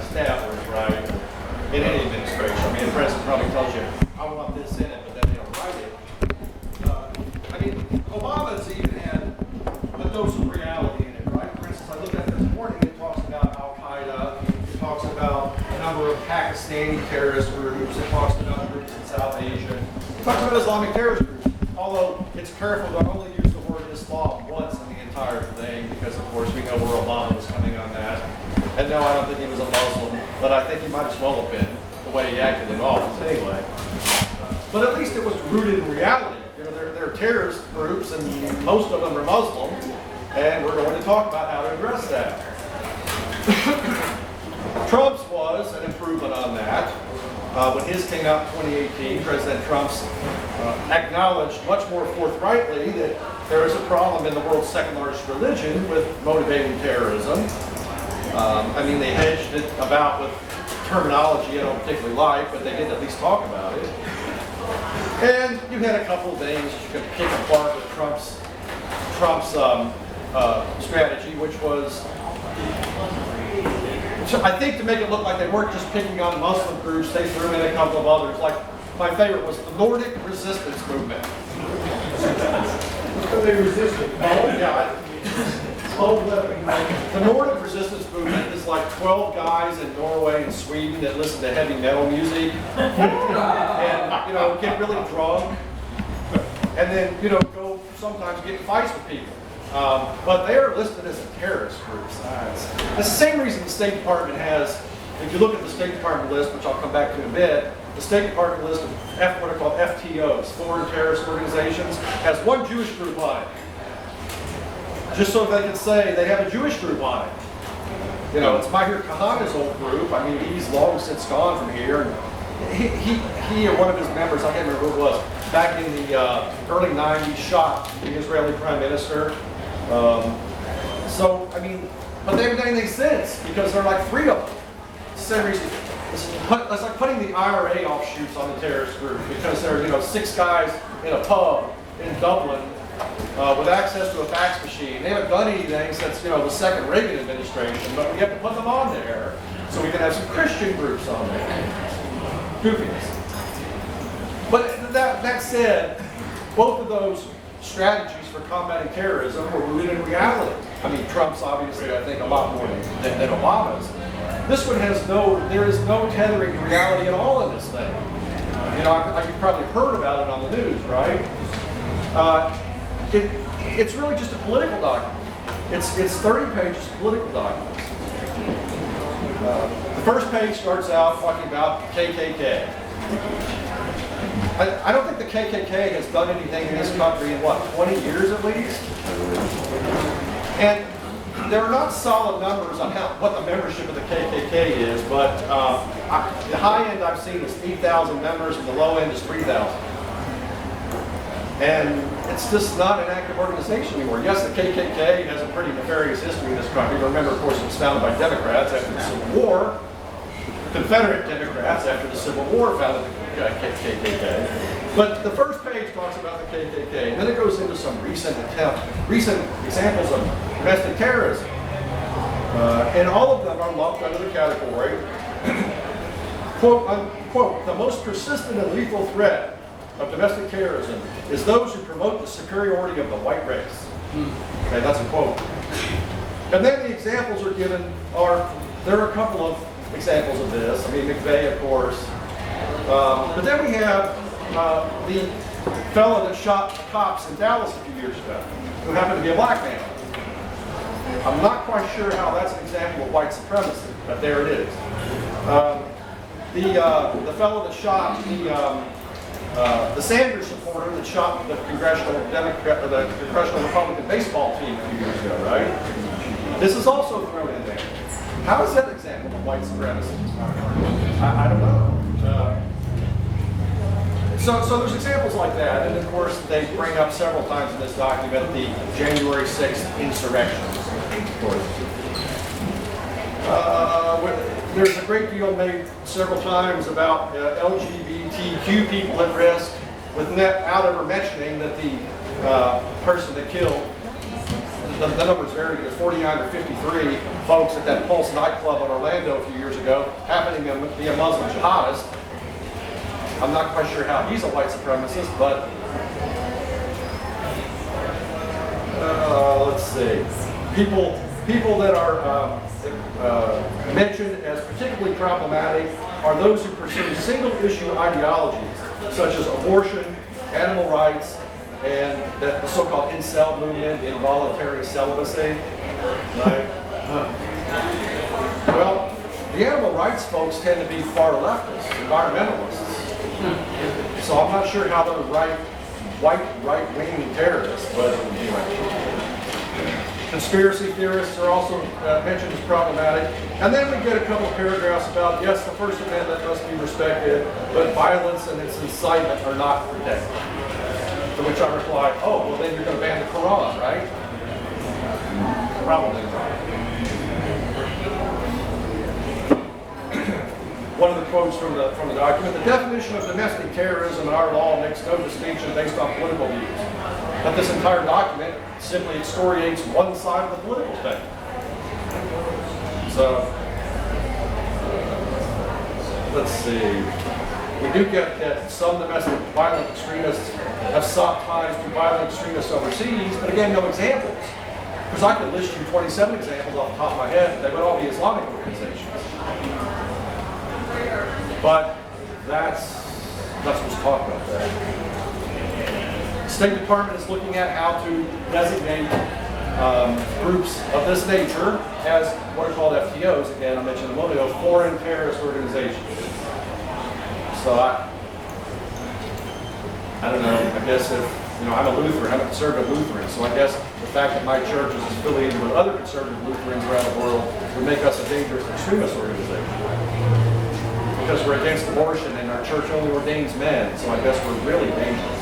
established, right, in any administration. I mean, the president probably tells you, I want this in it, but then they don't write it. I mean, Obama's even had a dose of reality in it, right? For instance, I looked at this morning, it talks about Al-Qaeda, it talks about a number of Pakistani terrorist groups, it talks about groups in South Asia, it talks about Islamic terrorist groups, although it's careful to only use the word Islam once in the entire thing, because of course we know where Obama was coming on that. And no, I don't think he was a Muslim, but I think he might as well have been, the way he acted in office anyway. But at least it was rooted in reality. You know, they're terrorist groups, and most of them are Muslim, and we're going to talk about how to address that. Trump's was an improvement on that. When his came out in 2018, President Trump's acknowledged much more forthrightly that there is a problem in the world's second largest religion with motivating terrorism. I mean, they hedged it about with terminology I don't particularly like, but they did at least talk about it. And you had a couple of things you could pick apart with Trump's strategy, which was, I think, to make it look like they weren't just picking on Muslim groups, they threw in a couple of others. Like, my favorite was the Nordic resistance movement. So they resisted. Oh, yeah. The Nordic resistance movement is like 12 guys in Norway and Sweden that listen to heavy metal music and, you know, get really drunk and then, you know, go sometimes get in fights with people. But they are listed as a terrorist group. It's the same reason the State Department has, if you look at the State Department list, which I'll come back to in a bit, the State Department list of what are called FTOs, foreign terrorist organizations, has one Jewish group on it. Just so they can say they have a Jewish group on it. You know, it's Maher Kahana's old group. I mean, he's long since gone from here. And he or one of his members, I can't remember who it was, back in the early 90s shot the Israeli prime minister. So, I mean, but they haven't done anything since because there are like 3 of them. It's the same reason. It's like putting the IRA offshoots on the terrorist group because there are, you know, 6 guys in a pub in Dublin with access to a fax machine. They haven't done anything since, you know, the second Reagan administration, but we have to put them on there so we can have some Christian groups on there. Goofiness. But that said, both of those strategies for combating terrorism were rooted in reality. I mean, Trump's obviously, I think, a lot more than Obama's. This one has there is no tethering to reality at all in this thing. You know, you've probably heard about it on the news, right? It's really just a political document. It's 30 pages of political documents. The first page starts out talking about KKK. I don't think the KKK has done anything in this country in, 20 years at least? And there are not solid numbers on what the membership of the KKK is, but the high end I've seen is 8,000 members and the low end is 3,000. And it's just not an active organization anymore. Yes, the KKK has a pretty nefarious history in this country. Remember, of course, it was founded by Democrats after the Civil War. Confederate Democrats after the Civil War founded the KKK. But the first page talks about the KKK, and then it goes into some recent examples of domestic terrorism. And all of them are lumped under the category, quote unquote, the most persistent and lethal threat of domestic terrorism is those who promote the superiority of the white race. Okay, that's a quote. And then the examples are given there are a couple of examples of this. I mean, McVeigh, of course. But then we have the fellow that shot cops in Dallas a few years ago, who happened to be a black man. I'm not quite sure how that's an example of white supremacy, but there it is. The fellow that shot the Sanders supporter that shot the congressional Republican baseball team a few years ago, right? This is also thrown in there. How is that an example of white supremacy? I don't know. So there's examples like that, and of course they bring up several times in this document the January 6th insurrections. There's a great deal made several times about LGBTQ people at risk, without ever mentioning that the person that killed the numbers vary. There's 49 or 53 folks at that Pulse nightclub in Orlando a few years ago, happening to be a Muslim jihadist. I'm not quite sure how he's a white supremacist, but let's see. People that are mentioned as particularly problematic are those who pursue single-issue ideologies, such as abortion, animal rights, and the so-called incel movement, involuntary celibacy. Right? Well, the animal rights folks tend to be far leftists, environmentalists. So I'm not sure how they're right-wing terrorists, but anyway. Conspiracy theorists are also mentioned as problematic. And then we get a couple of paragraphs about, yes, the First Amendment must be respected, but violence and its incitement are not protected. To which I reply, oh, well then you're going to ban the Quran, right? Probably not. One of the quotes from the document, the definition of domestic terrorism in our law makes no distinction based on political views. But this entire document simply excoriates one side of the political spectrum. So, let's see. We do get that some domestic violent extremists have sought ties to violent extremists overseas, but again, no examples. Because I could list you 27 examples off the top of my head, they would all be Islamic organizations. But that's what's talked about there. The State Department is looking at how to designate groups of this nature as what are called FTOs. Again, I mentioned a moment ago, foreign terrorist organizations. So I don't know, I guess if, I'm a Lutheran, I'm a conservative Lutheran, so I guess the fact that my church is affiliated with other conservative Lutherans around the world would make us a dangerous extremist organization. Because we're against abortion and our church only ordains men, so I guess we're really dangerous.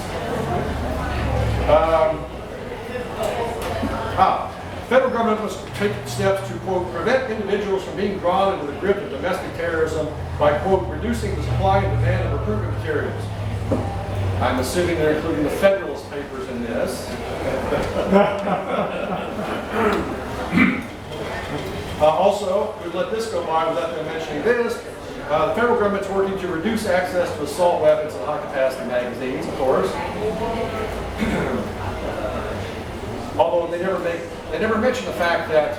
Federal government must take steps to, quote, prevent individuals from being drawn into the grip of domestic terrorism by, quote, reducing the supply and demand of recruitment materials. I'm assuming they're including the Federalist Papers in this. Also, we let this go by without them mentioning this. The federal government's working to reduce access to assault weapons and high-capacity magazines, of course. Although they never mention the fact that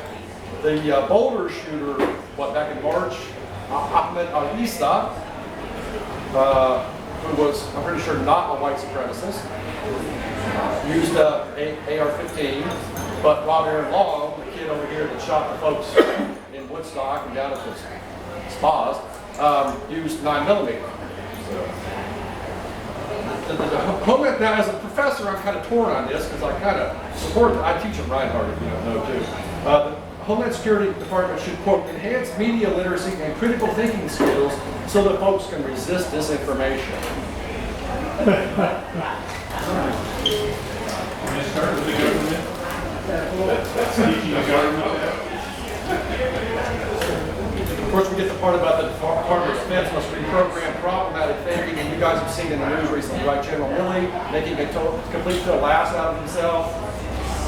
the Boulder shooter, back in March, Ahmed Al-Issa, who was, I'm pretty sure, not a white supremacist, used AR-15, but Rob Aaron Long, the kid over here that shot the folks in Woodstock and down at the spas, used 9mm. Now, as a professor, I'm kind of torn on this because I kind of support, I teach at Reinhardt, if you don't know, too. The Homeland Security Department should, quote, enhance media literacy and critical thinking skills so that folks can resist disinformation. Start with the government. That's teaching the government. Of course, we get the part about the Department of Defense must reprogram problematic thinking, and you guys have seen in the news recently, right? General Milley making a complete ass out of himself.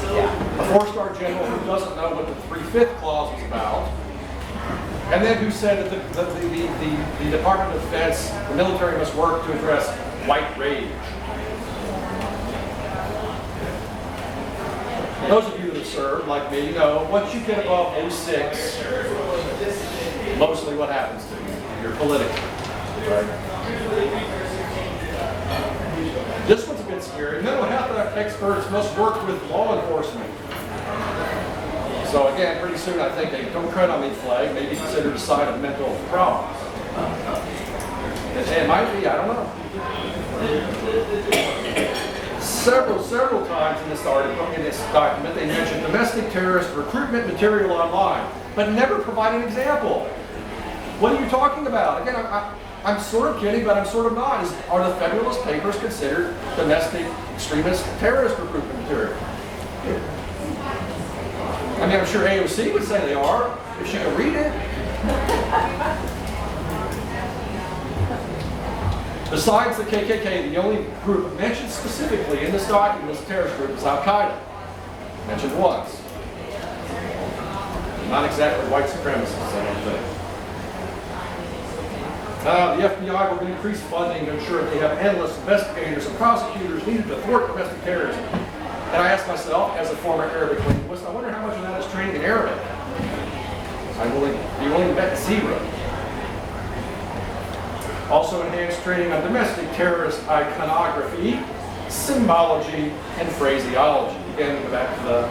A four-star general who doesn't know what the 3/5 clause is about, and then who said that the Department of Defense, the military must work to address white rage. Those of you that have served, like me, know once you get above 06, mostly what happens to you. You're political. Right? This one's a bit scary. Mental health experts must work with law enforcement. So again, pretty soon I think a don't tread on me flag may be considered a sign of mental problems. It might be, I don't know. Several times in this article, in this document, they mention domestic terrorist recruitment material online, but never provide an example. What are you talking about? Again, I'm sort of kidding, but I'm sort of not. Are the Federalist Papers considered domestic extremist terrorist recruitment material? I mean, I'm sure AOC would say they are, if she could read it. Besides the KKK, the only group mentioned specifically in this document as a terrorist group is Al-Qaeda. Mentioned once. Not exactly white supremacists, I don't think. The FBI will increase funding to ensure they have endless investigators and prosecutors needed to thwart domestic terrorism. And I asked myself, as a former Arabic linguist, I wonder how much of that is training in Arabic. I'm be willing to bet zero. Also enhanced training on domestic terrorist iconography, symbology, and phraseology. Again, go back to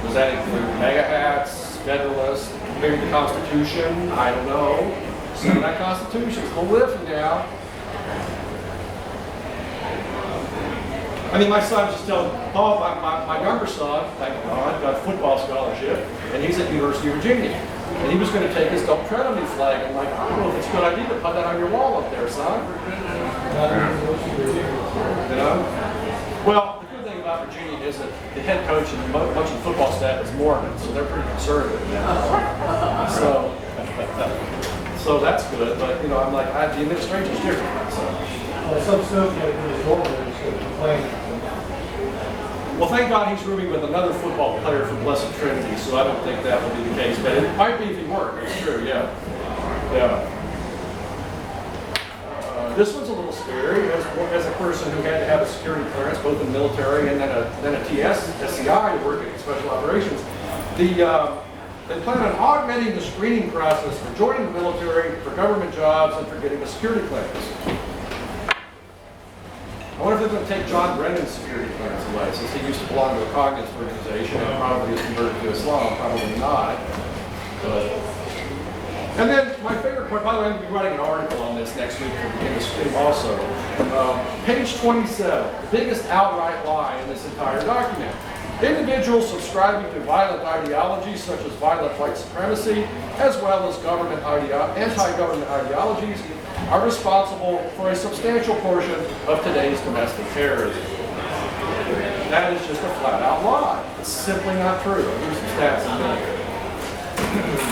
does that include mega hats, federalists, maybe the Constitution? I don't know. Some of that Constitution is a little iffy now. I mean, my son just telling Paul, my younger son, thank God, got a football scholarship, and he's at the University of Virginia. And he was going to take his Don't Tread on Me flag. I'm like, I don't know if it's a good idea to put that on your wall up there, son. You know? Well, the good thing about Virginia is that the head coach and much of the football staff is Mormon, so they're pretty conservative now. So that's good, but you know, I'm like, the administration's different. So. Some stuff you have to do is normal, it's going to complain. Well, thank God he's rooming with another football player from Blessed Trinity, so I don't think that would be the case. But it might be if he weren't. It's true, yeah. Yeah. This one's a little scary. As a person who had to have a security clearance, both in the military and then a TS, SCI, working in special operations, they plan on augmenting the screening process for joining the military, for government jobs, and for getting a security clearance. I wonder if they're going to take John Brennan's security clearance away, since he used to belong to a communist organization and probably is converted to Islam. Probably not. And then my favorite part, by the way, I'm going to be writing an article on this next week for the Stream also. Page 27, the biggest outright lie in this entire document. Individuals subscribing to violent ideologies such as violent white supremacy, as well as anti-government ideologies, are responsible for a substantial portion of today's domestic terrorism. That is just a flat-out lie. It's simply not true. Here's some stats in a minute.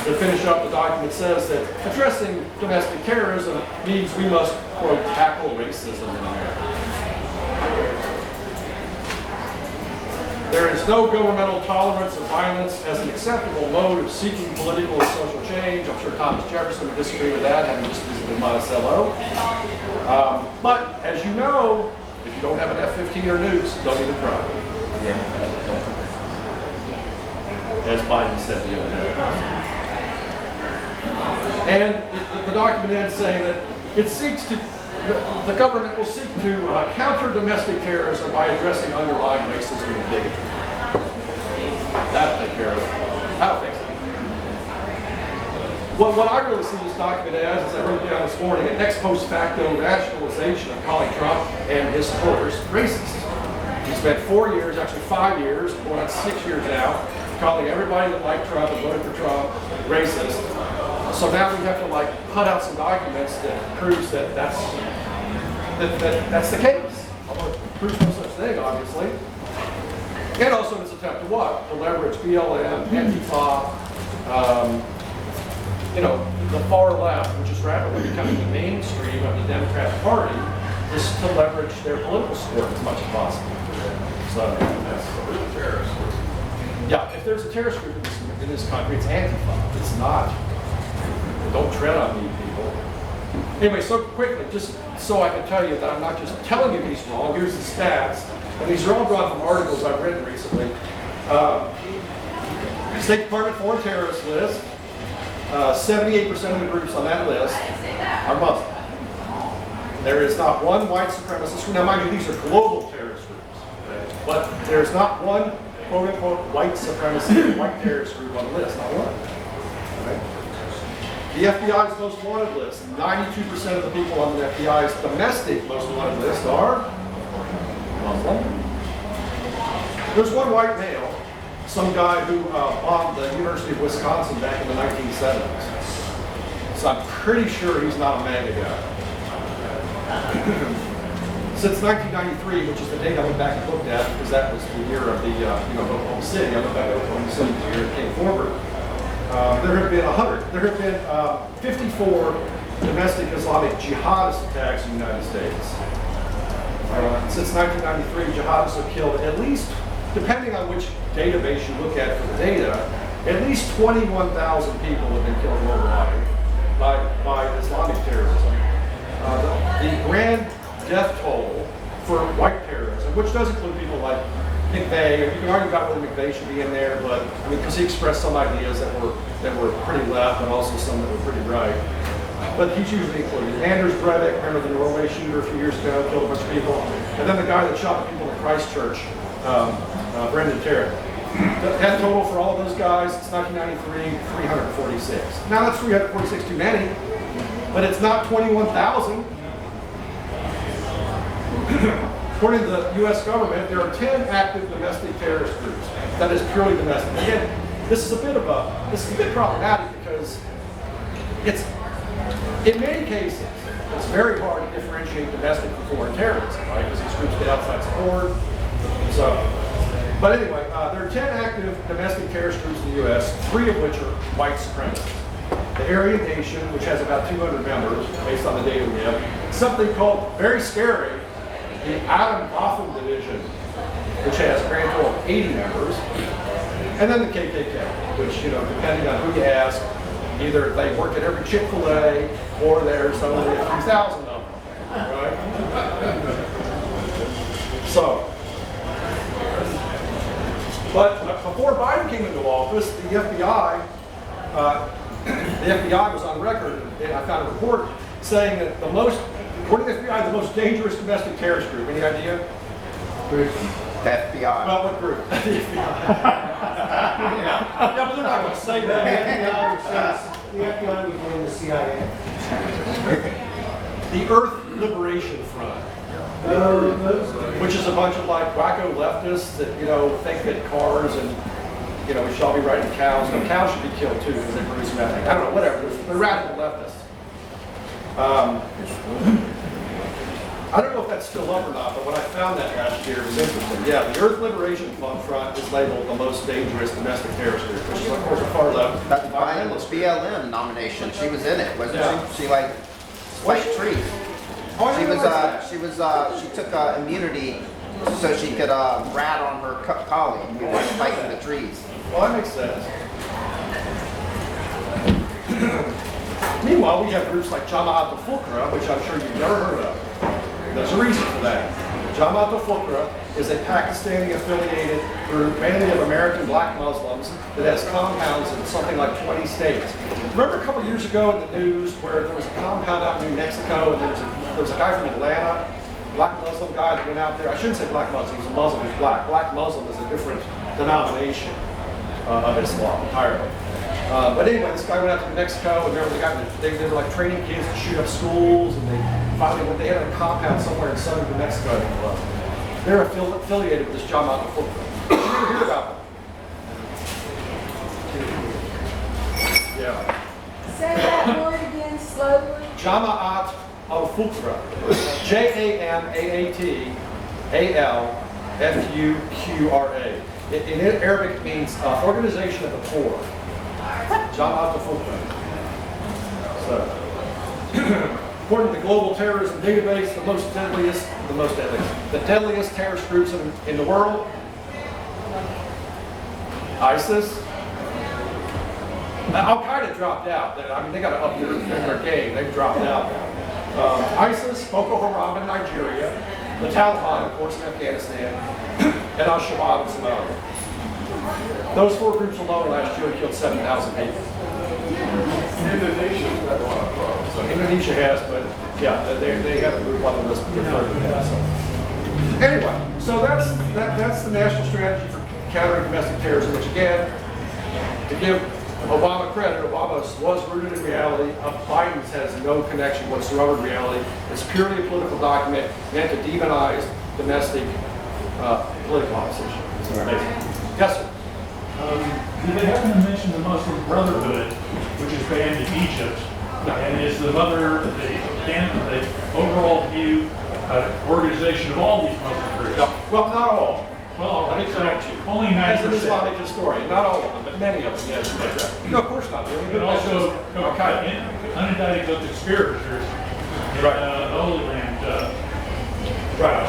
To finish up, the document says that addressing domestic terrorism means we must, quote, tackle racism in America. There is no governmental tolerance of violence as an acceptable mode of seeking political and social change. I'm sure Thomas Jefferson would disagree with that, having just visited Monticello. But as you know, if you don't have an F-15 or nukes, don't even try. As Biden said the other day. And the document ends saying that it seeks to, the government will seek to counter domestic terrorism by addressing underlying racism and bigotry. That'll take care of it. I don't think so. Well, what I really see this document as I wrote down this morning, an ex post facto rationalization of calling Trump and his supporters racist. He spent 4 years, actually 5 years, going on 6 years now, calling everybody that liked Trump and voted for Trump racist. So now we have to cut out some documents that proves that that's the case. Although it proves no such thing, obviously. And also its attempt to what? To leverage BLM, Antifa, the far left, which is rapidly becoming the mainstream of the Democratic Party, is to leverage their political support as much as possible. So that's a real terrorist group. Yeah, if there's a terrorist group in this country, it's Antifa. It's not. Don't tread on me, people. Anyway, so quickly, just so I can tell you that I'm not just telling you he's wrong, here's the stats. And these are all drawn from articles I've written recently. State Department Foreign Terrorist List. 78% of the groups on that list are Muslim. There is not one white supremacist group. Now, mind you, these are global terrorist groups. Okay? But there's not one, quote-unquote, white supremacist, white terrorist group on the list. Not one. Okay? The FBI's most wanted list, 92% of the people on the FBI's domestic most wanted list are Muslim. There's one white male, some guy who bombed the University of Wisconsin back in the 1970s. So I'm pretty sure he's not a MAGA guy. Since 1993, which is the date I went back and looked at, because that was the year of the Oklahoma City. I went back to Oklahoma City the year it came forward. There have been 54 domestic Islamic jihadist attacks in the United States. Since 1993, jihadists have killed at least, depending on which database you look at for the data, at least 21,000 people have been killed worldwide by Islamic terrorism. The grand death toll for white terrorism, which does include people like McVeigh. You can argue about whether McVeigh should be in there, but I mean, because he expressed some ideas that were pretty left, and also some that were pretty right. But he's usually included. Anders Breivik, remember the Norway shooter a few years ago, killed a bunch of people, and then the guy that shot the people in Christchurch, Brendan Tarrant. The death total for all of those guys, it's 1993, 346. Now that's 346 too many, but it's not 21,000. According to the U.S. government, there are 10 active domestic terrorist groups. That is purely domestic. Again, this is a bit problematic because it's, in many cases, it's very hard to differentiate domestic from foreign terrorism, right? Because these groups get outside support. So, but anyway, there are 10 active domestic terrorist groups in the U.S., 3 of which are white supremacists. The Aryan Nation, which has about 200 members, based on the data we have, something called, very scary, the Adam Botham Division, which has a grand total of 80 members, and then the KKK, which, you know, depending on who you ask, either they work at every Chick-fil-A or there's only a few thousand of them, right? So, but before Biden came into office, the FBI was on record, and I found a report saying that according to the FBI, the most dangerous domestic terrorist group. Any idea? FBI. Well, what group? The FBI. Yeah, but they're not going to say that. The FBI would blame the CIA. The Earth Liberation Front, which is a bunch of like wacko leftists that, you know, think that cars and, you know, we should all be riding cows. No, cows should be killed too because they produce methane. I don't know, whatever. They're radical leftists. I don't know if that's still up or not, but when I found that last year, it was interesting. Yeah, the Earth Liberation Front is labeled the most dangerous domestic terrorist group, which is, of course, a far left. That's Biden's BLM nomination. She was in it, wasn't she? She like spiked trees. Oh, I She didn't realize was. that. She took immunity so she could rat on her colleague who was spiking the trees. Well, that makes sense. Meanwhile, we have groups like Jamaat al-Fuqra, which I'm sure you've never heard of. There's a reason for that. Jamaat al-Fuqra is a Pakistani-affiliated group, mainly of American black Muslims, that has compounds in something like 20 states. Remember a couple years ago in the news where there was a compound out in New Mexico, and there was a guy from Atlanta, black Muslim guy that went out there. I shouldn't say black Muslim, he's a Muslim who's black. Black Muslim is a different denomination of Islam entirely. But anyway, this guy went out to New Mexico, and they were like training kids to shoot up schools, and they had a compound somewhere in southern New Mexico, I think it was. They're affiliated with this Jamaat al-Fuqra. Did you ever hear about them? Yeah. Say that word again slowly. Jamaat al-Fuqra. Jamaat-al-Fuqra. In Arabic, it means organization of the poor. Jamaat al-Fuqra. So, according to the Global Terrorism Database, the deadliest terrorist groups in the world: ISIS. Now, Al-Qaeda dropped out. I mean, they got to up their game. They've dropped out. ISIS, Boko Haram in Nigeria, the Taliban, of course, in Afghanistan, and Al-Shabaab in Somalia. Those 4 groups alone last year killed 7,000 people. Indonesia has, but yeah, they have a group on the list referred to that. So. Anyway, so that's the national strategy for countering domestic terrorism, which again, to give Obama credit, Obama's was rooted in reality. Biden's has no connection whatsoever to reality. It's purely a political document meant to demonize domestic political opposition. Yes, sir. Did they happen to mention the Muslim Brotherhood, which is banned in Egypt? And is the overall view organization of all these Muslim groups? Well, not all. Well, Let me correct you. only As an 9%. Islamic historian, not all of them, but many of them, yes. No, of course not. And also unindicted conspirators in the Holy Land. Right.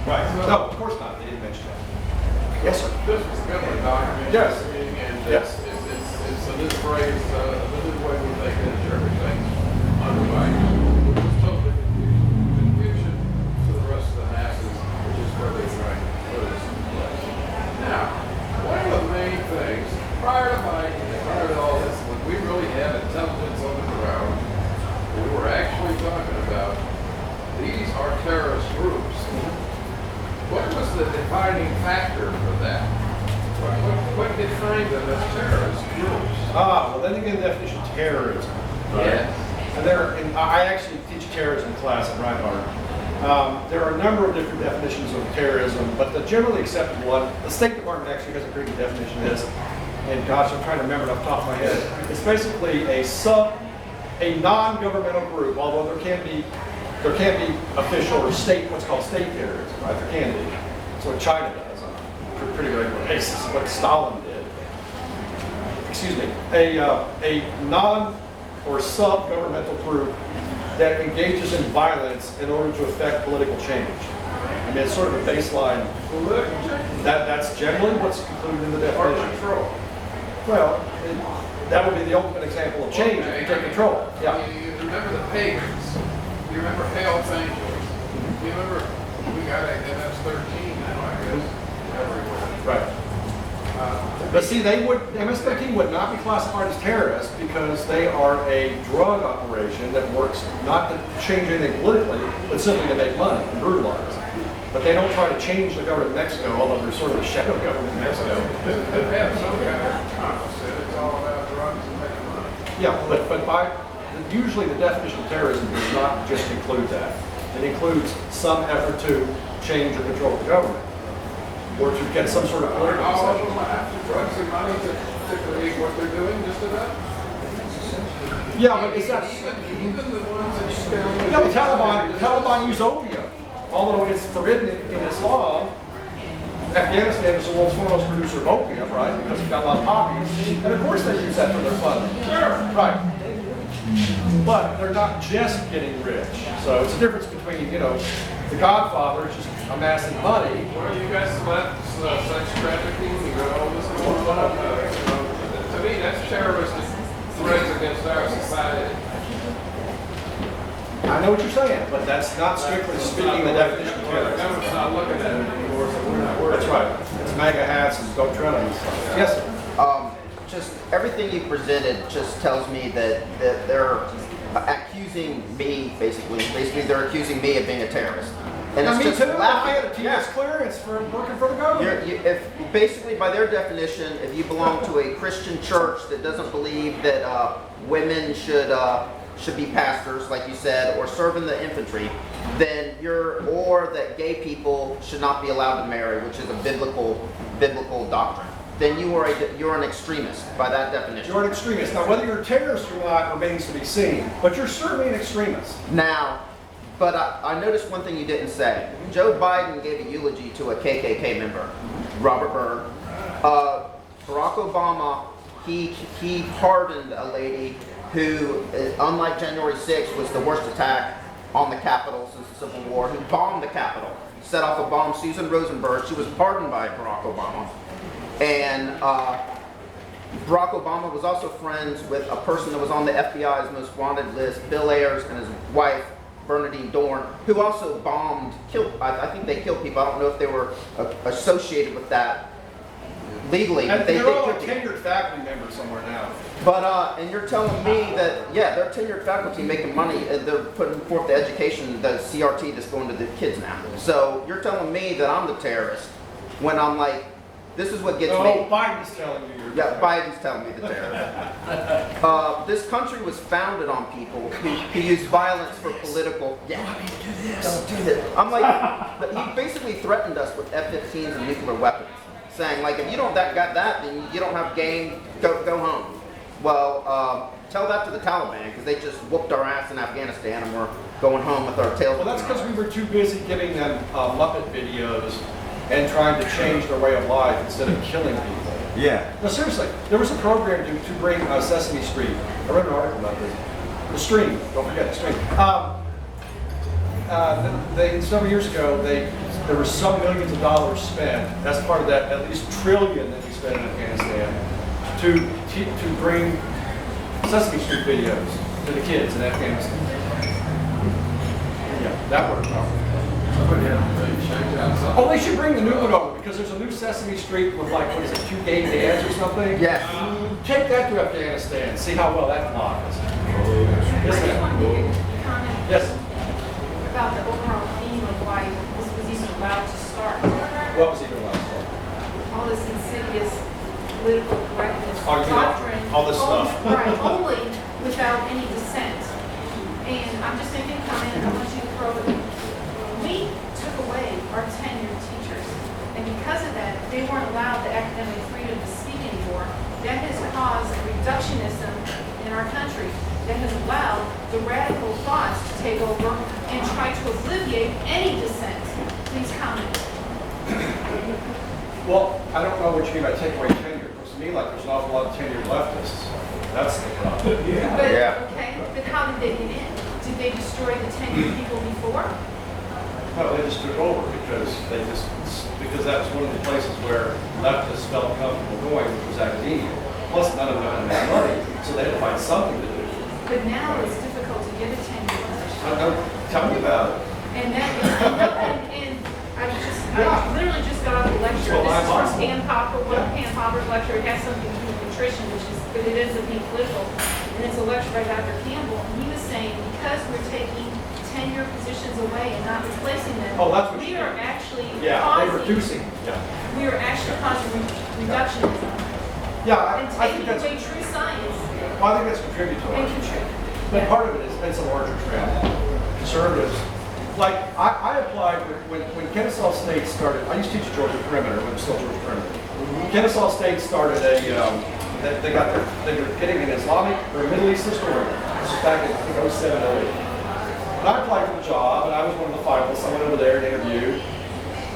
Right. No, of course not. They didn't mention that. Yes, sir. This was good one, document. Yes. In Yes. It's a new phrase, the new way we think that everything's undervalued, which is totally confusion to the rest of the masses, which is where they're trying to put us in place. Now, one of the main things, prior to Mike and prior to all this, when we really had intelligence on the ground, we were actually talking about these are terrorist groups. What was the defining factor for that? What defined them as terrorist groups? Well, then again, the definition of terrorism. Yes. And I actually teach terrorism class at Reinhardt. There are a number of different definitions of terrorism, but the generally accepted one, the State Department actually has a pretty good definition of this. And gosh, I'm trying to remember it off the top of my head. It's basically a non-governmental group, although there can be official or state, what's called state terrorism, right? There can be. That's what China does on a pretty regular basis, what Stalin did. Excuse me. A non or sub-governmental group that engages in violence in order to affect political change. I mean, it's sort of a baseline. That's generally what's included in the definition. Control. Well, that would be the ultimate example of change if you take control. Yeah. You remember the pagans. You remember Hells Angels. You remember we got a MS-13 now, I guess, everywhere. Right. But see, MS-13 would not be classified as terrorists because they are a drug operation that works not to change anything politically, but simply to make money and brutalize. But they don't try to change the government of Mexico, although they're sort of a shadow government in Mexico. They have some kind of opposite. It's all about drugs and making money. Yeah, but usually the definition of terrorism does not just include that. It includes some effort to change or control the government, or to get some sort of political All of decision. them after drugs and money to create what they're doing, just about. Yeah, but is that... Even the ones that you found. No, the Taliban use opium. Although it's forbidden in Islam, Afghanistan is the world's foremost producer of opium, right? Because it's got a lot of poppies. And of course they use that for their funding. Sure. Right. But they're not just getting rich. So it's a difference between, the Godfather just amassing money. Well, you guys let sex trafficking, you got all this going on. To me, that's terroristic threats against our society. I know what you're saying, but that's not strictly speaking the definition of The terrorism. government's not looking at it anymore, so we're not worried. That's right. It's MAGA hats and don't tread on these things. Yes, sir. Just everything you presented just tells me that they're accusing me, basically they're accusing me of being a terrorist. And it's me just too. I had a laughing. TS clearance for working for the government. If basically, by their definition, if you belong to a Christian church that doesn't believe that women should be pastors, like you said, or serve in the infantry, then or that gay people should not be allowed to marry, which is a biblical doctrine. Then you're an extremist by that definition. You're an extremist. Now, whether you're a terrorist or not remains to be seen, but you're certainly an extremist. Now, but I noticed one thing you didn't say. Joe Biden gave a eulogy to a KKK member, Robert Byrd. Barack Obama, he pardoned a lady who, unlike January 6th, was the worst attack on the Capitol since the Civil War, who bombed the Capitol, set off a bomb, Susan Rosenberg. She was pardoned by Barack Obama. And Barack Obama was also friends with a person that was on the FBI's most wanted list, Bill Ayers, and his wife, Bernadine Dorn, who also killed, I think they killed people. I don't know if they were associated with that legally. And They they're all a killed people. tenured faculty member somewhere now. But, and you're telling me that, yeah, they're tenured faculty making money, they're putting forth the education, the CRT that's going to the kids now. So you're telling me that I'm the terrorist when I'm like, this is what gets me. Oh, Biden's telling you you're Yeah, Biden's telling me the terrorist. This country was founded on people who use violence for political. Yeah, don't do this. I'm like, he basically threatened us with F-15s and nuclear weapons, saying like, if you don't got that, then you don't have game. Go home. Well, tell that to the Taliban because they just whooped our ass in Afghanistan and we're going home with our tails. Well, that's because we were too busy giving them Muppet videos and trying to change their way of life instead of killing people. Yeah. No, seriously, there was a program to bring Sesame Street. I read an article about this. The Stream, don't forget the Stream. Several years ago, there were some millions of dollars spent, as part of that at least trillion that we spent in Afghanistan, to bring Sesame Street videos to the kids in Afghanistan. Yeah, that worked well. Oh, they should bring the new one over because there's a new Sesame Street with like, what is it, 2 gay dads or something? Yes. Take that to Afghanistan, see how well that flies. I Yes, just ma'am. wanted to comment Yes. about the overall theme of why this was even allowed to start. What was even last one? All this insidious political correctness doctrine. all this stuff. Right, only without any dissent. And I'm just making a comment, I want you to throw it. We took away our tenured teachers. And because of that, they weren't allowed the academic freedom to speak anymore. That has caused reductionism in our country. That has allowed the radical thoughts to take over and try to alleviate any dissent. Please comment. Well, I don't know what you mean by take away tenure. It looks to me like there's an awful lot of tenured leftists. That's the problem. But, Yeah. okay, but how did they get in? Did they destroy the tenured people before? No, they just took over because that was one of the places where leftists felt comfortable going, which was academia. Plus, none of them had enough money, so they had to find something to do. But now it's difficult to get a tenured position. Tell me about it. And that, and I literally just got off the lecture. Well, This is I'm from Pam Popper, one of Yeah. Pam Popper's lecture. It has something to do with nutrition, but it ends up being political. And it's a lecture by Dr. Campbell. And he was saying because we're taking tenure positions away and not replacing them, Oh, that's what we you are mean. actually Yeah, they're causing, reducing. Yeah. we are actually causing reductionism Yeah, and I think taking that's, away true science well, I think that's contributory. and contribute. But part of it is, it's a larger trend. Conservatives, like, I applied when Kennesaw State started, I used to teach Georgia Perimeter, when it was still Georgia Perimeter. Kennesaw State started they were getting an Islamic or a Middle East historian. This was back in, I think, 07, 08. And I applied for the job, and I was one of the finalists. I went over there and interviewed.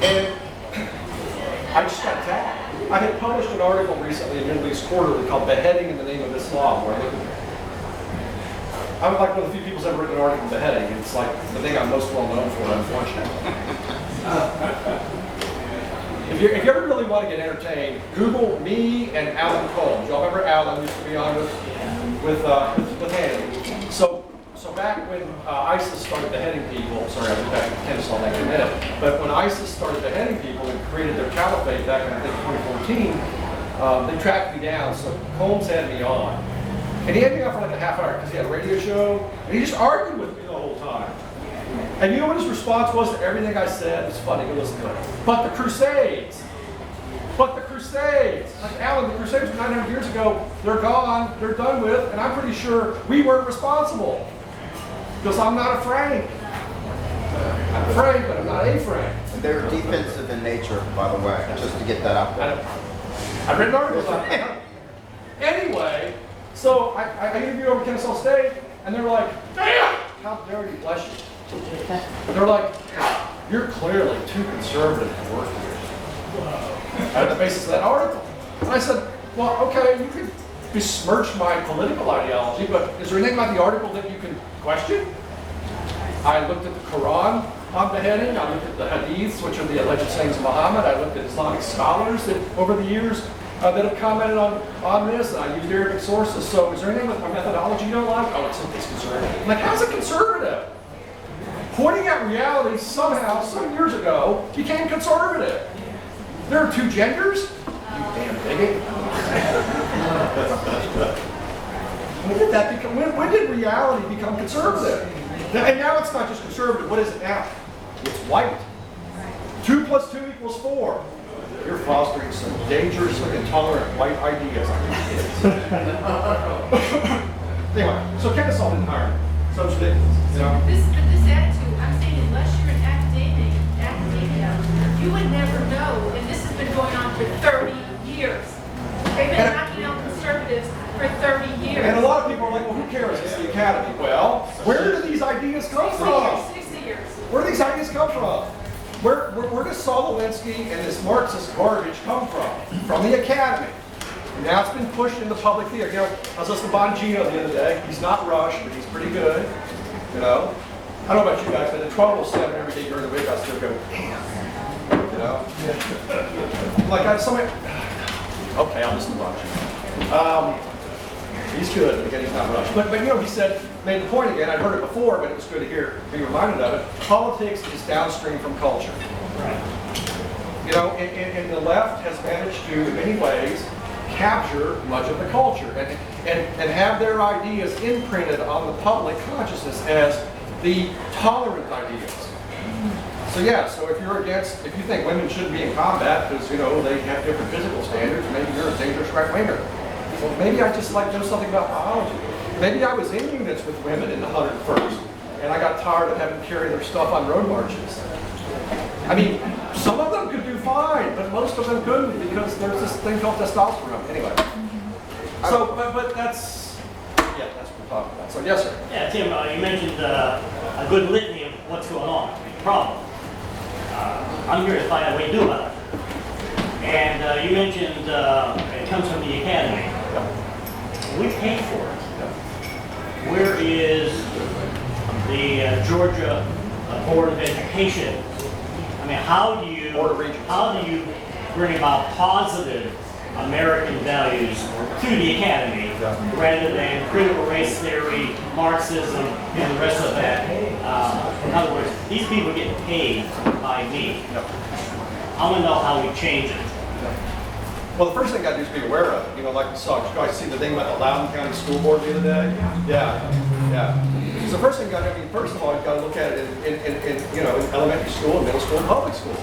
And I just got tagged. I had published an article recently in Middle East Quarterly called Beheading in the Name of Islam, where I looked at I'm like one of the few people who's ever written an article on beheading. It's like the thing I'm most well known for, unfortunately. If you ever really want to get entertained, Google me and Alan Combs. Y'all remember Alan used to be on with Hanny. So back when ISIS started beheading people, sorry, I'll be back in Kennesaw in a minute, but when ISIS started beheading people and created their caliphate back in, I think, 2014, they tracked me down, so Combs had me on. And he had me on for like a half hour because he had a radio show, and he just argued with me the whole time. And you know what his response was to everything I said? It was funny, go listen to it. But the Crusades! But the Crusades! Like, Alan, the Crusades were 900 years ago, they're gone, they're done with, and I'm pretty sure we weren't responsible. Because I'm not a Frank. I'm Frank, but I'm not a Frank. They're defensive in nature, by the way, just to get that out there. I've written articles on it. Anyway, so I interviewed over Kennesaw State, and they're like, damn! How dare you, bless you. They're like, you're clearly too conservative to work here. On the basis of that article. And I said, well, okay, you can besmirch my political ideology, but is there anything about the article that you can question? I looked at the Quran on beheading, I looked at the Hadiths, which are the alleged sayings of Muhammad, I looked at Islamic scholars that over the years that have commented on this, and I used Arabic sources. So is there anything with my methodology you don't like? Oh, it's conservative. I'm like, how's it conservative? Pointing at reality somehow, some years ago, became conservative. There are two genders? You damn bigot. When did reality become conservative? And now it's not just conservative. What is it now? It's white. 2 + 2 = 4. You're fostering some dangerously intolerant white ideas on these kids. Anyway, so Kennesaw didn't hire me. So it's ridiculous. You know? This attitude, I'm saying unless you're in academia, you would never know, and this has been going on for 30 years. They've been knocking out conservatives for 30 years. And a lot of people are like, well, who cares? It's the academy. Well, where do these ideas come from? 60 years. Where do these ideas come from? Where does Saul Alinsky and this Marxist garbage come from? From the academy. And now it's been pushed into public theater. You know, I was listening to Bongino the other day. He's not Rush, but he's pretty good. You know? I don't know about you guys, but at 12:07 every day during the week, I still go, damn. You know? Like, I have somebody, okay, I'll listen to Rush. He's good, again, he's not rushed. But he said, made the point again, I'd heard it before, but it was good to be reminded of it. Politics is downstream from culture. And the left has managed to, in many ways, capture much of the culture and have their ideas imprinted on the public consciousness as the tolerant ideas. So if you think women shouldn't be in combat because, they have different physical standards, maybe you're a dangerous right-winger. Well, maybe I just like to know something about biology. Maybe I was in units with women in the 101st, and I got tired of having to carry their stuff on road marches. I mean, some of them could do fine, but most of them couldn't because there's this thing called testosterone. Anyway. So, but that's what we're talking about. So, yes, sir. Yeah, Tim, you mentioned a good litany of what's going on, the problem. I'm here to find out what you do about it. And you mentioned it comes from the academy. We pay for it. Where is the Georgia Board of Education? I mean, how do you bring about positive American values to the academy rather than critical race theory, Marxism, and the rest of that? In other words, these people get paid by me. I want to know how we change it. Well, the first thing I got to do is be aware of it. Like you guys see the thing about the Loudoun County School Board the other day? Yeah. So first thing first of all, you've got to look at it in elementary school, and middle school, and public school.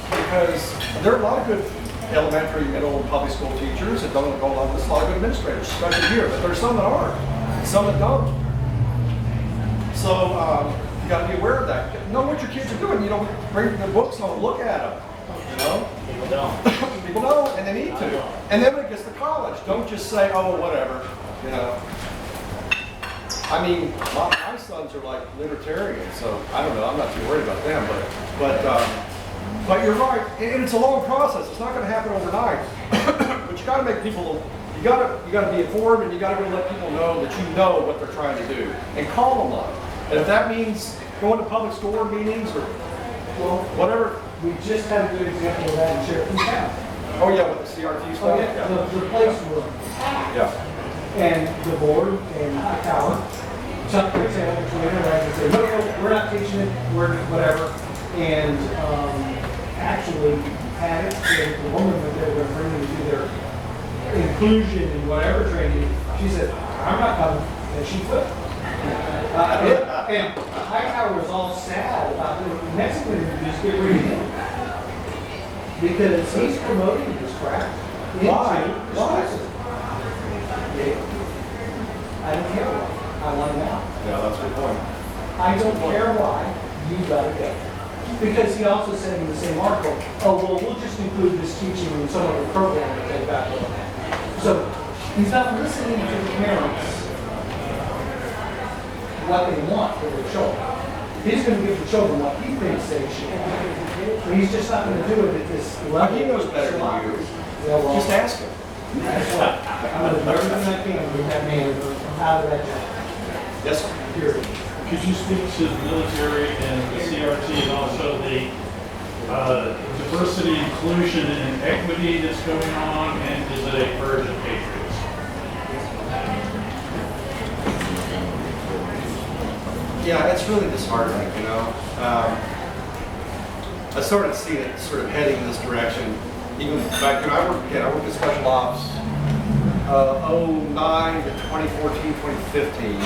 Because there are a lot of good elementary, middle, and public school teachers that don't go along with. There's a lot of good administrators, especially here, but there's some that aren't, and some that don't. So you got to be aware of that. Know what your kids are doing. Bring the books home, look at them. People don't. People don't, and they need to. And then when it gets to college, don't just say, oh, whatever. I mean, my sons are like libertarians, so I don't know. I'm not too worried about them, but you're right, and it's a long process. It's not going to happen overnight. But you got to make people. You got to be informed, and you got to really let people know that you know what they're trying to do, and call them on it. And if that means going to public school board meetings or whatever. We just had a good example of that in Sheridan County. Oh yeah, with the CRT stuff. The place was packed. Yeah. And the board and the tower, Chuck for example, and said, no, we're not teaching it, we're whatever. And actually had it, the woman that they were bringing to do their inclusion and whatever training, she said, I'm not coming, and she quit. And Hightower was all sad about the next thing to just get rid of him. Because he's promoting this crap. Why? I don't care why. I want him out. Yeah, that's a good point. I don't care why. You gotta go. Because he also said in the same article, we'll just include this teaching in some of the program that they've got going on. So he's not listening to the parents what they want for their children. He's going to give the children what he thinks they should. But he's just not going to do it at this level. He knows better than you. Well, Just ask him. that's what I'm going to do everything I can to get that man out of that job. Yes, sir. Period. Could you speak to the military and the CRT and also the diversity, inclusion, and equity that's going on, and is it a purge of patriots? Yeah, it's really disheartening, I sort of see it sort of heading in this direction. Even back, I worked in special ops 09 to 2014, 2015.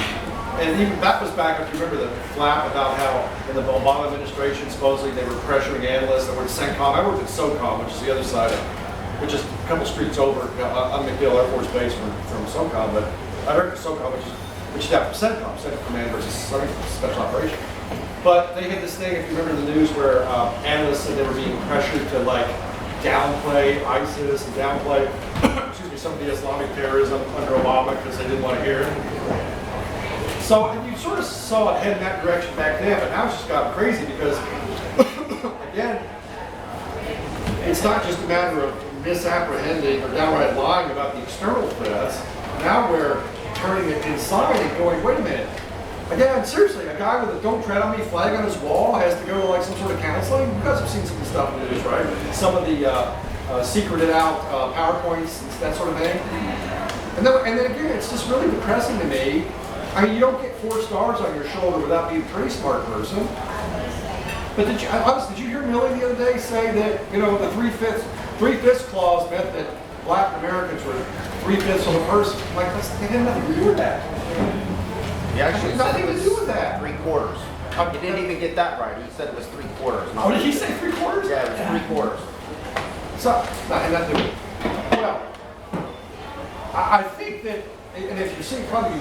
And even that was back, if you remember the flap about how in the Obama administration, supposedly they were pressuring analysts that were at CENTCOM. I worked at SOCOM, which is the other side of, which is a couple streets over on McDill Air Force Base from SOCOM. But I worked at SOCOM, which is after CENTCOM, Central Command versus Special Operations. But they had this thing, if you remember the news, where analysts said they were being pressured to downplay ISIS and downplay, some of the Islamic terrorism under Obama because they didn't want to hear it. So you sort of saw it head in that direction back then, but now it's just gotten crazy because, again, it's not just a matter of misapprehending or downright lying about the external threats. Now we're turning it inside and going, wait a minute. Again, seriously, a guy with a "Don't Tread on Me" flag on his wall has to go to some sort of counseling? You guys have seen some of the stuff in the news, right? Some of the secreted out PowerPoints and that sort of thing. And then again, it's just really depressing to me. I mean, you don't get 4 stars on your shoulder without being a pretty smart person. But did you hear Millie the other day say that, you know, the three-fifths clause meant that black Americans were 3/5 of a person? Like, they had nothing to do with that. He actually said Nothing it to was do with that. 3/4. He didn't even get that right. He said it was 3/4. Oh, did he say 3/4? Yeah, it was 3/4. So, nothing to do with it. Well, I think that, and if you've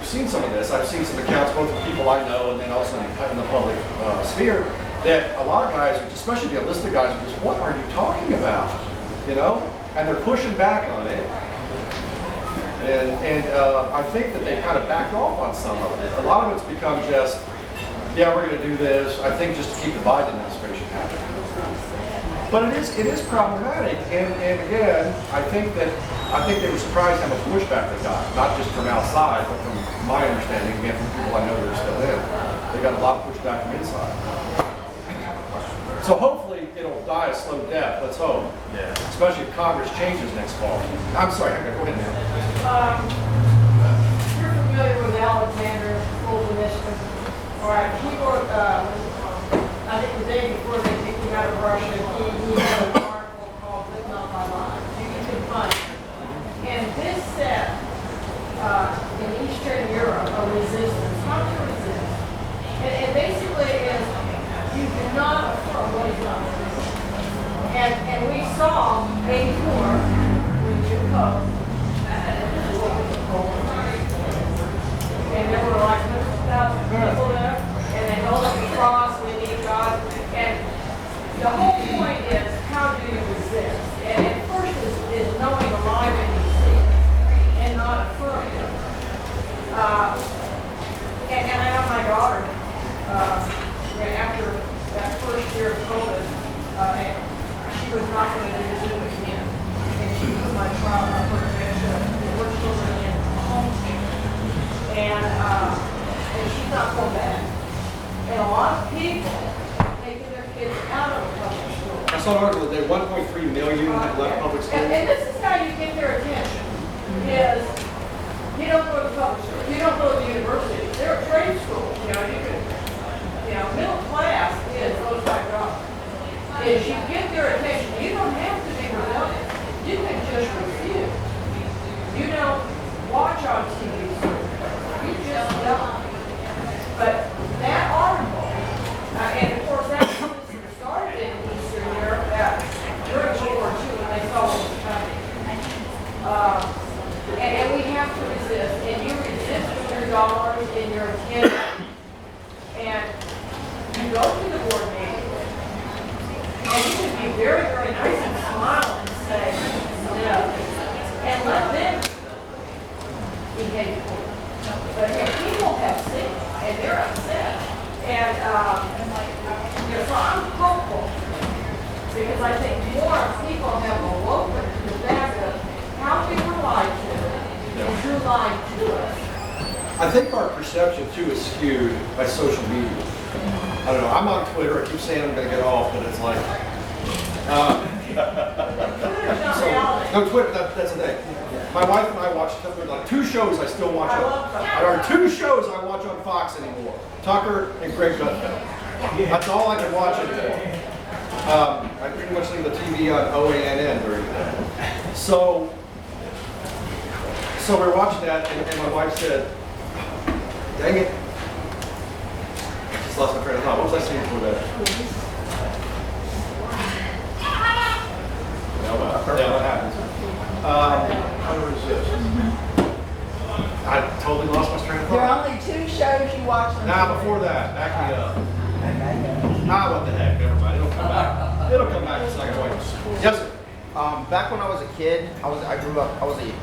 seen some of this, I've seen some accounts both of people I know and then also in the public sphere, that a lot of guys, especially the enlisted guys, are just, what are you talking about? You know? And they're pushing back on it. And I think that they kind of backed off on some of it. A lot of it's become just, yeah, we're going to do this, I think just to keep the Biden administration happy. But it is problematic, and again, I think they were surprised how much pushback they got, not just from outside, but from my understanding, again, from people I know that are still in. They got a lot of pushback from inside. So hopefully it'll die a slow death, let's hope. Yeah. Especially if Congress changes next fall. I'm sorry, go ahead now. You're familiar with Alexander Solzhenitsyn. All right, he wrote, I think the day before they kicked him out of Russia, he wrote an article called Living on My Mind. You can find it. And this set in Eastern Europe a resistance, how to resist. And basically is you do not affirm what is not resistance. And we saw 84 when you post. And there were like 100,000 people there, and they held up the cross, we need God. And the whole point is, how do you resist? And first is knowing the lie that you see, and not affirming it. And I know my daughter, after that first year of COVID, she was not going to do Zoom again. And she was my trial of her conviction. We're children in homeschool. And she's not going back. And a lot of people taking their kids out of public school. I saw an article that 1.3 million had left public school. And this is how you get their attention, is you don't go to public school, you don't go to the university. They're a trade school, middle class is those type jobs. Is you get their attention. You don't have to be rebellious. You can just refuse. You don't watch on TV. You just don't. But that article, and of course that started in Eastern Europe during World War II when they saw what was coming. And we have to resist. And you resist with your dollars and your attention. And you go to the board meeting. And you can be very, very nice and smile and say no. And let them behave. But if people have seen and they're upset, and so I'm hopeful because I think more people have awoken to the fact of how we were lied to and who lied to us. I think our perception too is skewed by social media. I don't know, I'm on Twitter, I keep saying I'm going to get off, but it's like, no, Twitter, that's the thing. My wife and I watch like 2 shows I still watch on. There are 2 shows I watch on Fox anymore. Tucker and Greg Gutfeld. That's all I can watch anymore. I pretty much leave the TV on OANN during the day. So we're watching that, and my wife said, dang it. I just lost my train of thought. What was I saying before that? Yeah, what happens? How to resist. I totally lost my train of There are thought. only 2 shows you watch on Nah, before that, back me up. What the heck, never mind. It'll come back. It'll come back in a second. Wait. Yes, sir. Back when I was a kid, I was a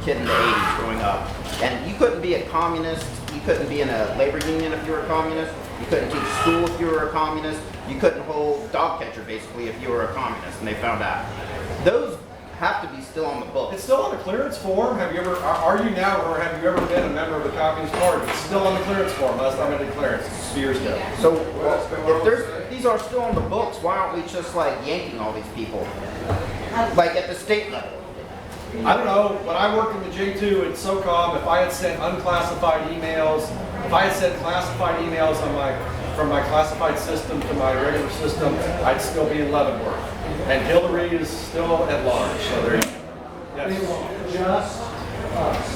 kid in the 80s growing up. And you couldn't be a communist, you couldn't be in a labor union if you were a communist, you couldn't teach school if you were a communist, you couldn't hold dog catcher basically if you were a communist, and they found out. Those have to be still on the books. It's still on the clearance form. Are you now, or have you ever been a member of the Communist Party? It's still on the clearance form. Last time I did clearance, 6 years ago. So if these are still on the books, why aren't we just like yanking all these people? Like at the state level? I don't know, when I worked in the J2 at SOCOM, if I had sent unclassified emails, if I had sent classified emails from my classified system to my regular system, I'd still be in Leavenworth. And Hillary is still at large, so there you go. They Yes. want just us.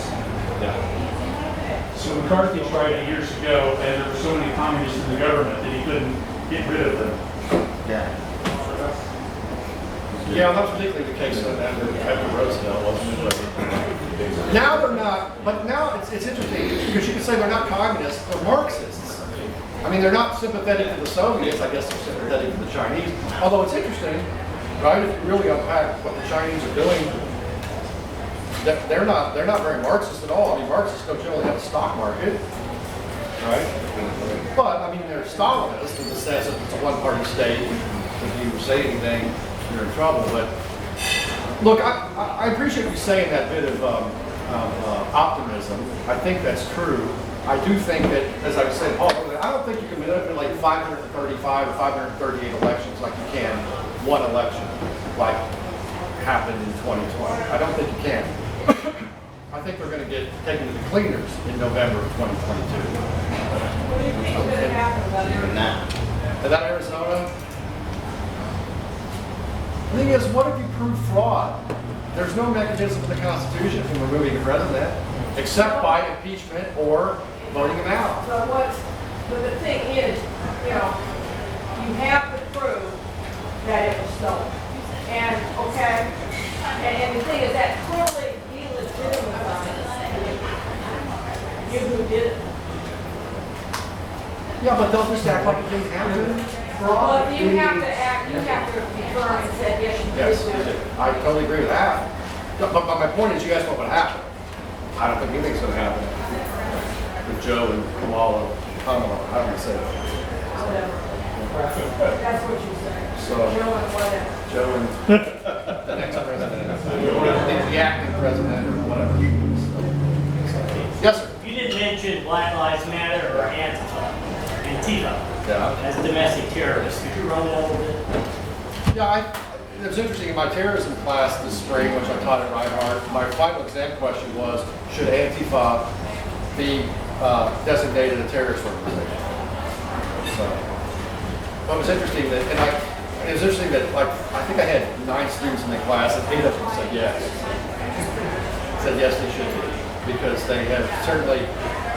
Yeah. So McCarthy tried it years ago, and there were so many communists in the government that he couldn't get rid of them. Yeah. Yeah, that was particularly the case after Roosevelt, wasn't it? Now they're not, but now it's interesting because you can say they're not communists, they're Marxists. I mean, they're not sympathetic to the Soviets, I guess they're sympathetic to the Chinese. Although it's interesting, right, if you really unpack what the Chinese are doing, they're not very Marxist at all. I mean, Marxists don't generally have a stock market, right? But, I mean, they're Stalinist in the sense that it's a one-party state. If you say anything, you're in trouble. But look, I appreciate you saying that bit of optimism. I think that's true. I do think that, as I said, Paul, I don't think you can manipulate 535 or 538 elections like you can one election, like happened in 2020. I don't think you can. I think they're going to get taken to the cleaners in November of 2022. What do you think is going to happen about Even that. Is that Arizona? The thing is, what if you prove fraud? There's no mechanism in the Constitution for removing the president, except by impeachment or voting him out. But the thing is, you know, you have to prove that it was stolen. And, okay, and the thing is that totally delegitimizes you who did it. Yeah, but they'll just act like it didn't happen. Well, you have to act, you have to confirm and say, yes, you Yes, did do it. I totally agree with that. But my point is, you asked what would happen. I don't think anything's going to happen with Joe and Kamala, I don't want to say that. Whatever. That's what you say. So, Joe and whatever. Joe and the next president, or the acting president, or whatever. Yes, sir. You didn't mention Black Lives Matter or Antifa Yeah. as domestic terrorists. Could you run that a little bit? Yeah, it was interesting in my terrorism class this spring, which I taught at Reinhardt. My final exam question was, should Antifa be designated a terrorist organization? So, it was interesting that, it was interesting that, like, I think I had 9 students in the class, and 8 of them said yes. Said yes, they should be, because they have certainly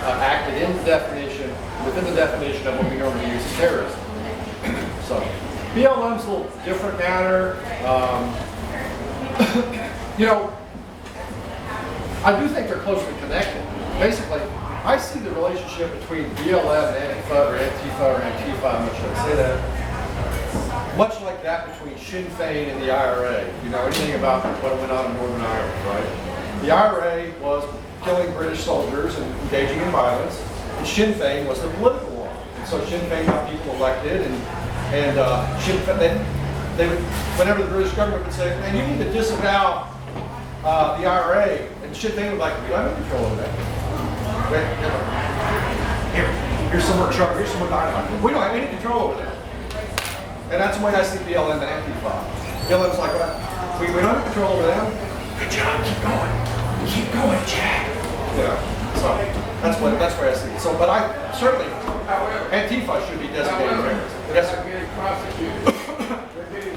acted in the definition, within the definition of what we normally use as terrorism. So, BLM's a little different matter. You know, I do think they're closely connected. Basically, I see the relationship between BLM and Antifa, I'm not sure I say that, much like that between Sinn Féin and the IRA. You know anything about what went on in Northern Ireland, right? The IRA was killing British soldiers and engaging in violence, and Sinn Féin was the political one. And so Sinn Féin got people elected, and Sinn Féin, they would, whenever the British government would say, man, you need to disavow the IRA, and Sinn Féin would like, we don't have control over that. Here's some more trouble, here's some more dynamite. We don't have any control over that. And that's the way I see BLM and Antifa. BLM's like, well, we don't have control over them. Good job, keep going. Keep going, Jack. Yeah, so that's where I see it. So, but I certainly, Antifa should be designated terrorist. Yes, sir. They're getting prosecuted. They're getting.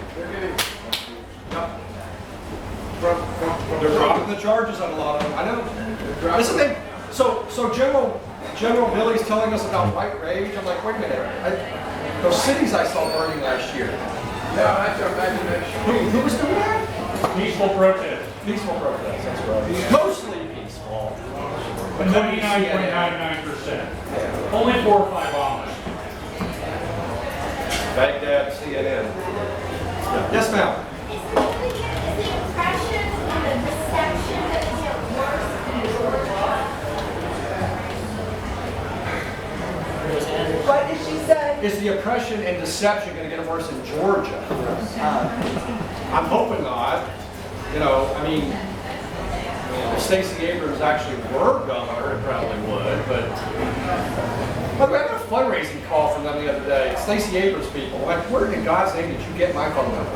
They're dropping the charges on a lot of them. I know. Listen, so General Billy's telling us about white rage. I'm like, wait a minute. Those cities I saw burning last year. No, that's your imagination. Who was doing that? Peaceful protest. Peaceful protests. That's right. Mostly peaceful. But 99.99%. Only 4 or 5 bombers. Baghdad, CNN. Yeah. Yes, ma'am. Is the oppression and the deception that get worse in Georgia? What did she say? Is the oppression and deception going to get worse in Georgia? I'm hoping not. You know, I mean, if Stacey Abrams actually were governor, it probably would. But I got a fundraising call from them the other day. Stacey Abrams people. I'm like, where in God's name did you get my phone number?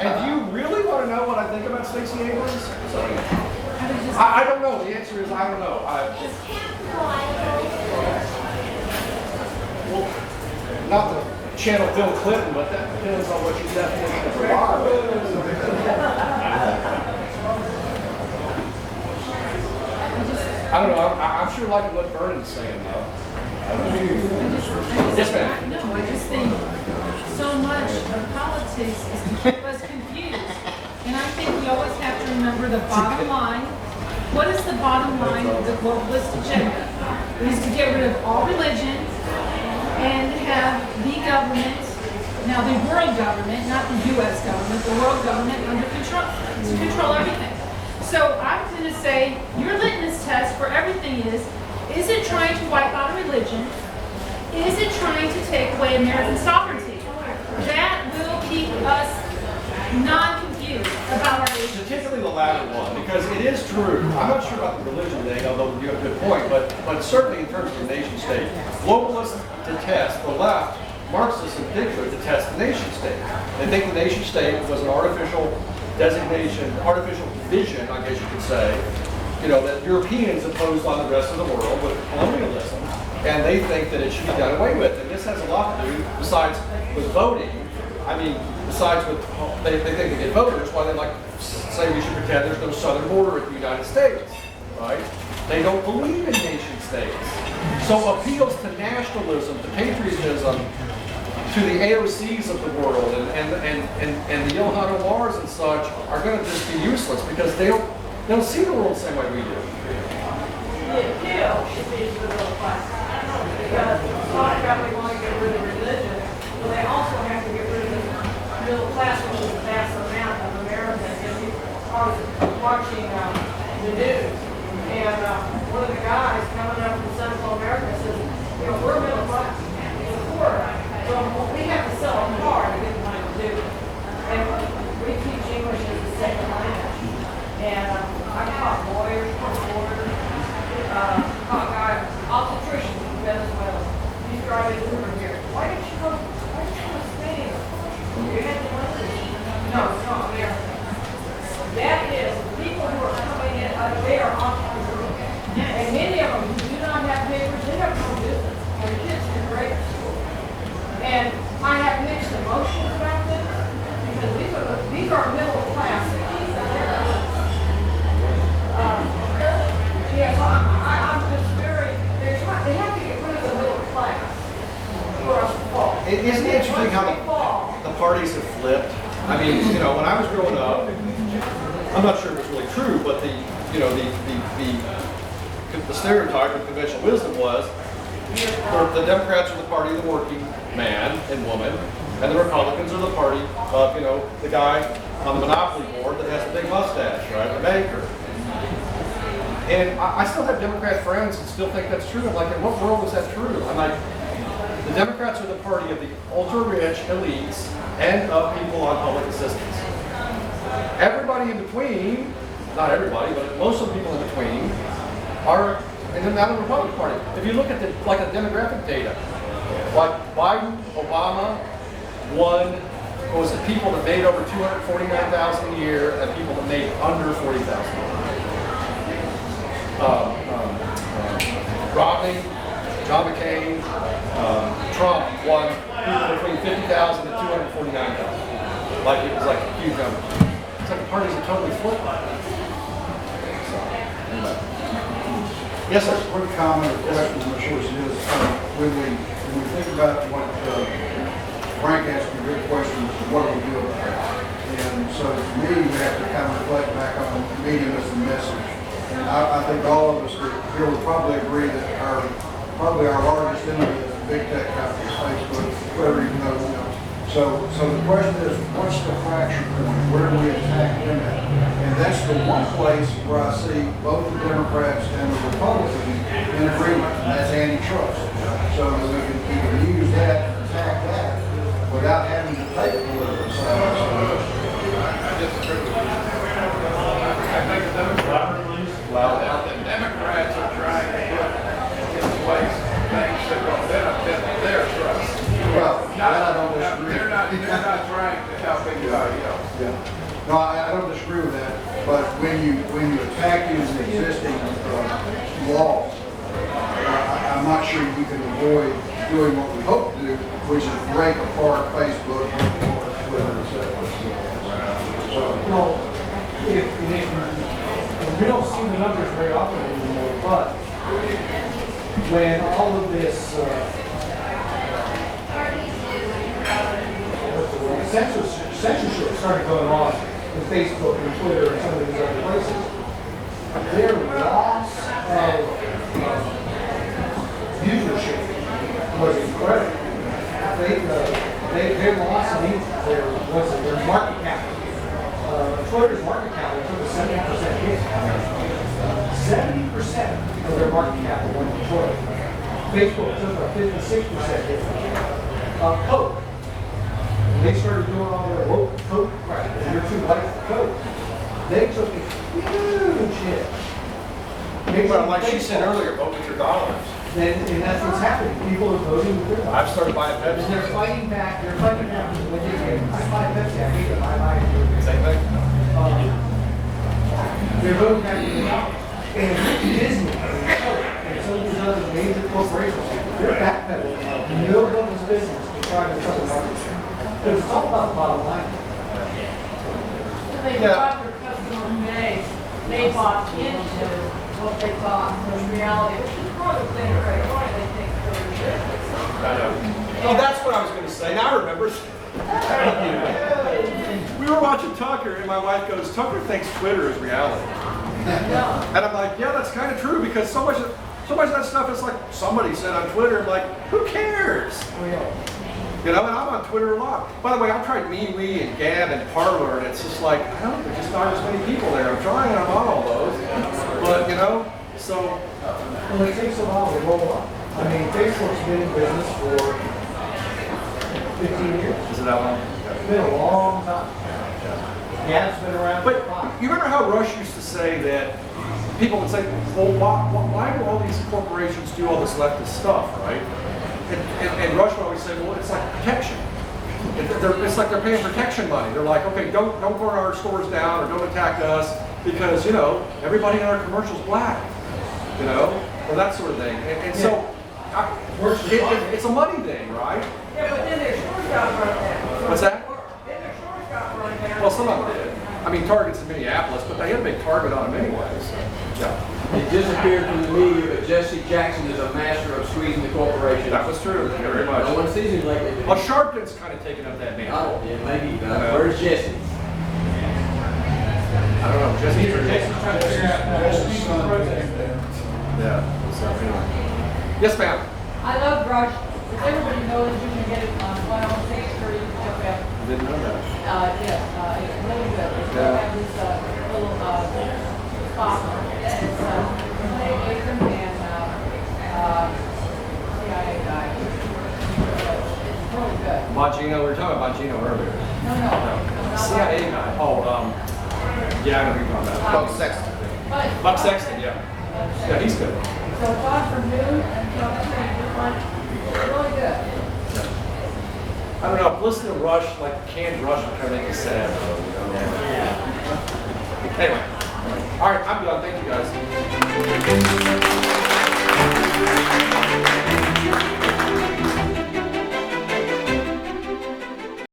And do you really want to know what I think about Stacey Abrams? So, I don't know. The answer is I don't know. Well, not to channel Bill Clinton, but that depends on what your definition of a lie is. I don't know. I'm sure liking what Vernon's saying, though. Yes, ma'am. No, I just think so much of politics is to keep us confused. And I think we always have to remember the bottom line. What is the bottom line of the globalist agenda? It is to get rid of all religion and have the government, now the world government, not the U.S. government, the world government under control, to control everything. So I'm going to say your litmus test for everything is it trying to wipe out religion? Is it trying to take away American sovereignty? That will keep us non-confused about our nation. Particularly the latter one, because it is true. I'm not sure about the religion thing, although you have a good point, but certainly in terms of the nation state, globalists detest the left. Marxists in particular detest the nation state. They think the nation state was an artificial designation, artificial division, I guess you could say, that Europeans imposed on the rest of the world with colonialism, and they think that it should be done away with. And this has a lot to do, besides with voting, besides with, they think they get voters, why they like to say we should pretend there's no southern border at the United States, right? They don't believe in nation states. So appeals to nationalism, to patriotism, to the AOCs of the world and the Ilhan Omars and such are going to just be useless because they don't see the world the same way we do. The appeal should be to the middle class. Because talk about they want to get rid of religion, but they also have to get rid of the middle class, which is a vast amount of Americans that are watching the news. And one of the guys coming up from Central America says, we're middle class, we're poor. So we have to sell a car to get the money to do it. And we teach English as a second language. And I taught lawyers, reporters, taught guys, obstetricians from Venezuela. He's driving Uber here. Why didn't you go to Spain? You had the money. No, it's not America. That is, people who are coming in, they are entrepreneurs. And many of them who do not have papers, they have no business. Their kids can grade school. And I have mixed emotions about this because these are middle class. Yes, I'm just very. They have to get rid of the middle class for us to fall. Isn't it interesting how the parties have flipped? I mean, when I was growing up, I'm not sure if it's really true, but the stereotype of conventional wisdom was the Democrats are the party of the working man and woman, and the Republicans are the party of, the guy on the Monopoly board that has the big mustache, right, the banker. And I still have Democrat friends that still think that's true. I'm like, in what world is that true? I'm like, the Democrats are the party of the ultra-rich elites and of people on public assistance. Everybody in between, not everybody, but most of the people in between are in the Republican Party. If you look at the demographic data, like Biden, Obama won, what was it, people that made over $249,000 a year and people that made under $40,000. Romney, John McCain, Trump won people between $50,000 and $249,000. Like it was like a huge number. It's like the parties are totally flipped. So, anyway. Yes, sir. One comment or question, I'm not sure what it is. When we think about what Frank asked a good question, what do we do about it? And so to me, we have to kind of reflect back on the meeting as a message. And I think all of us here would probably agree that probably our largest enemy is the big tech companies, Facebook, Twitter, even though, So the question is, what's the fracture point? Where do we attack them at? And that's the one place where I see both the Democrats and the Republicans in agreement, and that's antitrust. So that we can use that and attack that without having to take the political side. I disagree with you. I think the Democrats are trying to put in place things that will benefit their trust. not sure you can avoid doing what we hope to do, which is break apart Facebook, Twitter, etc. Well, we don't see the numbers very often anymore, but when all of this censorship started going on in Facebook and Twitter and some of these other places, their loss of viewership was incredible. Their loss of their market cap. Twitter's market cap took a 70% hit. 70% of their market cap went to Twitter. Facebook took a 56% hit. Coke. They started doing all their woke Coke crap, and you're too white for Coke. They took a huge hit. Well, like she said earlier, vote with your dollars. And that's what's happening. People are voting with their dollars. I've started buying And Pepsi. they're fighting back. They're fighting back. When they get, I buy Pepsi, I hate it. I buy it. Same thing. They're voting back with their dollars. And Disney and some of these other major corporations, they're backpedaling. No one's business to try to cut the market. Because it's all about the bottom line. They brought their customer base, they bought into what they thought was reality, which is part of the thing, right? Why they think they're business. I know. Well, that's what I was going to say. Now I remember. Thank you. We were watching Tucker, and my wife goes, "Tucker thinks Twitter is reality." Yeah. And I'm like, "Yeah, that's kind of true because so much of that stuff is like somebody said on Twitter. I'm like, who cares? You know, and I'm on Twitter a lot. By the way, I've tried MeWe and Gab and Parler, and it's just like, I don't, there's just not as many people there. I'm trying, and I'm on all those. But, you know, so. Well, it takes a while to roll up. I mean, Facebook's been in business for 15 years. Is it that long? It's been a long time. Gab's been around for But 5. you remember how Rush used to say that people would say, well, why do all these corporations do all this leftist stuff, right? And Rush would always say, well, it's like protection. It's like they're paying protection money. They're like, okay, don't burn our stores down or don't attack us because, you know, everybody in our commercial's black, you know, or that sort of thing. And so it's a money thing, right? Yeah, but then their stores got burned down. What's that? Then their stores got burned down. Well, some of them did. I mean, Target's in Minneapolis, but they had a big target on them anyway. So, yeah. It disappeared from the media, but Jesse Jackson is a master of squeezing the corporation. That was true, very much. No one sees him lately. Well, Sharpton's kind of taken up that mantle. Yeah, maybe. Where's Jesse? I don't know. Jesse's trying to figure out Yeah. So, anyway. Yes, ma'am. I love Rush. If everybody knows, you can get it on 106 Street, FM. Didn't know that. Yes, it's really good. It's Yeah. got this little spot on it. It's Renee Aiken and CIA guy. It's really good. Bongino, we were talking about Bongino earlier. No. CIA guy. Oh, yeah, I know who you're talking about. Buck Sexton. But, Buck Sexton, yeah. Yeah, he's good. so it's on for noon and so it's really good. I don't know, listening to Rush, like canned Rush, would kind of make me sad, though, you know? Yeah. Anyway. All right, I'm done. Thank you, guys.